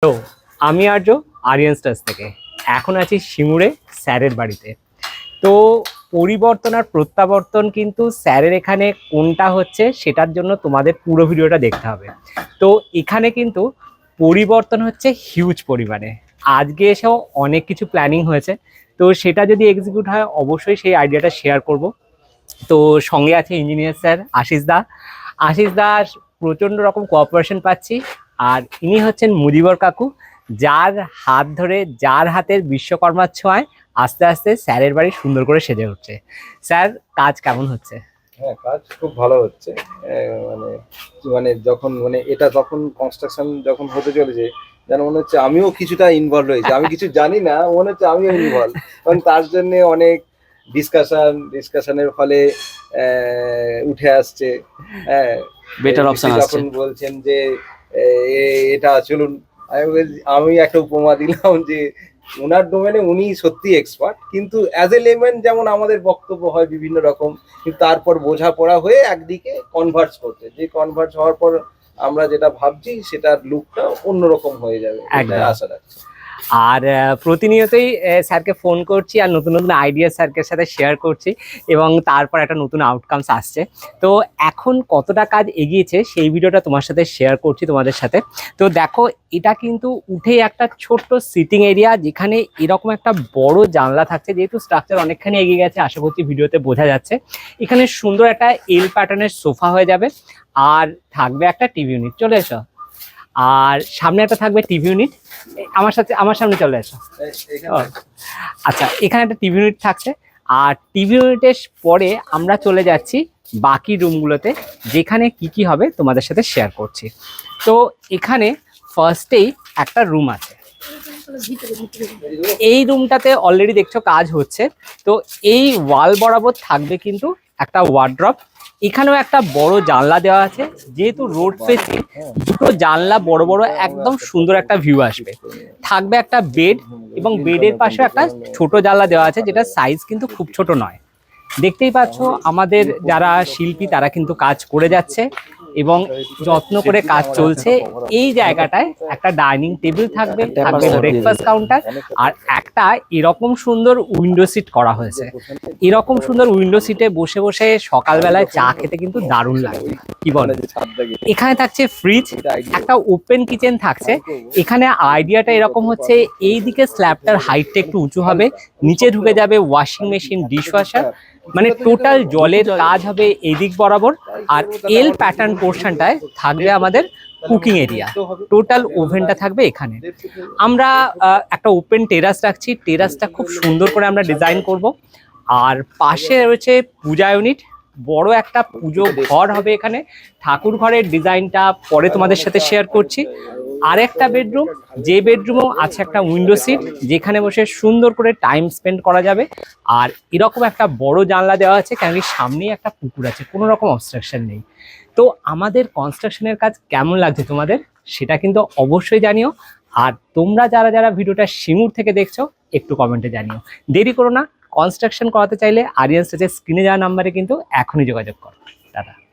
তো আমি আর্য আরিয়ান স্টার্স থেকে এখন আছি সিঙ্গুরে স্যারের বাড়িতে। তো পরিবর্তন আর প্রত্যাবর্তন কিন্তু স্যারের এখানে কোনটা হচ্ছে সেটার জন্য তোমাদের পুরো ভিডিওটা দেখতে হবে। তো এখানে কিন্তু পরিবর্তন হচ্ছে হিউজ পরিমাণে। আজকে এসেও অনেক কিছু প্ল্যানিং হয়েছে, তো সেটা যদি এক্সিকিউট হয় অবশ্যই সেই আইডিয়াটা শেয়ার করব। তো সঙ্গে আছে ইঞ্জিনিয়ার স্যার আশিস দা প্রচণ্ড রকম কোঅপারেশন পাচ্ছি। আর ইনি হচ্ছেন মুজিবর কাকু, যার হাত ধরে, যার হাতের বিশ্বকর্মার ছোঁয়ায় আস্তে আস্তে স্যারের বাড়ি সুন্দর করে সেজে উঠছে। স্যার, কাজ কেমন হচ্ছে? হ্যাঁ, কাজ খুব ভালো হচ্ছে। মানে মানে যখন এটা যখন কনস্ট্রাকশন যখন হতে চলেছে, যেন মনে হচ্ছে আমিও কিছুটা ইনভলভ রয়েছি। আমি কিছু জানি না, মনে হচ্ছে আমিও ইনভলভ। কারণ তার জন্য অনেক ডিসকাশনের ফলে উঠে আসছে। হ্যাঁ, বেটার অপশন আসছে। যখন বলছেন যে এটা চলুন, আমি একটা উপমা দিলাম যে ওনার ডোমেনে উনি সত্যি এক্সপার্ট, কিন্তু অ্যাজ এ লেম্যান যেমন আমাদের বক্তব্য হয় বিভিন্ন রকম, কিন্তু তারপর বোঝাপড়া হয়ে একদিকে কনভার্জ করতে, যে কনভার্জ হওয়ার পর আমরা যেটা ভাবছি সেটার লুকটা অন্যরকম হয়ে যাবে, একদম। আশা রাখছি। আর প্রতিনিয়তই স্যারকে ফোন করছি আর নতুন নতুন আইডিয়া স্যারকে সাথে শেয়ার করছি, এবং তারপর একটা নতুন আউটকামস আসছে। তো এখন কতটা কাজ এগিয়েছে সেই ভিডিওটা তোমার সাথে শেয়ার করছি তোমাদের সাথে। তো দেখো, এটা কিন্তু উঠেই একটা ছোট্ট সিটিং এরিয়া, যেখানে এরকম একটা বড় জানলা থাকছে। যেহেতু স্ট্রাকচার অনেকখানি এগিয়ে গেছে, আশা করছি ভিডিওতে বোঝা যাচ্ছে। এখানে সুন্দর একটা এল প্যাটার্নের সোফা হয়ে যাবে, আর থাকবে একটা টিভি ইউনিট। চলে এসো। আর সামনে একটা থাকবে টিভি ইউনিট। আমার সামনে চলে এসো। আচ্ছা, এখানে একটা টিভি ইউনিট থাকছে। আর টিভি ইউনিটের পরে আমরা চলে যাচ্ছি বাকি রুমগুলোতে, যেখানে কি কি হবে তোমাদের সাথে শেয়ার করছি। তো এখানে ফার্স্টেই একটা রুম আছে। এই রুমটাতে অলরেডি দেখছো কাজ হচ্ছে। তো এই ওয়াল বরাবর থাকবে কিন্তু একটা ওয়ার্ড্রপ। এখানেও একটা বড় জানলা দেওয়া আছে, যেহেতু রোড ফেসিং, দুটো জানলা বড় বড়, একদম সুন্দর একটা ভিউ আসবে। থাকবে একটা বেড, এবং বেডের পাশে একটা ছোট জানলা দেওয়া আছে, যেটা সাইজ কিন্তু খুব ছোট নয়। দেখতেই পাচ্ছ আমাদের যারা শিল্পী তারা কিন্তু কাজ করে যাচ্ছে এবং যত্ন করে কাজ চলছে। এই জায়গাটায় একটা ডাইনিং টেবিল থাকবে, থাকবে ব্রেকফাস্ট কাউন্টার, আর একটা এরকম সুন্দর উইন্ডো সিট করা হয়েছে। এরকম সুন্দর উইন্ডো সিটে বসে বসে সকালবেলায় চা খেতে কিন্তু দারুণ লাগবে, কি বলে। এখানে থাকছে ফ্রিজ, একটা ওপেন কিচেন থাকছে। এখানে আইডিয়াটা এরকম হচ্ছে, এই দিকে স্ল্যাবটার হাইটটা একটু উঁচু হবে, নিচে ঢুকে যাবে ওয়াশিং মেশিন, ডিশওয়াশার, মানে টোটাল জলের কাজ হবে এই দিক বরাবর। আর এল প্যাটার্ন পোর্শনটায় থাকবে আমাদের কুকিং এরিয়া, টোটাল ওভেনটা থাকবে এখানে। আমরা একটা ওপেন টেরাস রাখছি, টেরাসটা খুব সুন্দর করে আমরা ডিজাইন করব। আর পাশে রয়েছে পূজা ইউনিট, বড় একটা পুজো ঘর হবে এখানে। ঠাকুর ঘরের ডিজাইনটা পরে তোমাদের সাথে শেয়ার করছি। আর একটা বেডরুম, যে বেডরুমও আছে একটা উইন্ডো সিট, যেখানে বসে সুন্দর করে টাইম স্পেন্ড করা যাবে। আর এরকম একটা বড় জানলা দেওয়া আছে, কারণ সামনেই একটা পুকুর আছে, কোনো রকম অবস্ট্রাকশন নেই। তো আমাদের কনস্ট্রাকশনের কাজ কেমন লাগছে তোমাদের, সেটা কিন্তু অবশ্যই জানিও। আর তোমরা যারা যারা ভিডিওটা সিঙ্গুর থেকে দেখছো, একটু কমেন্টে জানিও। দেরি করো না, কনস্ট্রাকশন করাতে চাইলে আরিয়ান স্টার্সের স্ক্রিনে যাওয়া নাম্বারে কিন্তু এখনই যোগাযোগ করো। টাটা।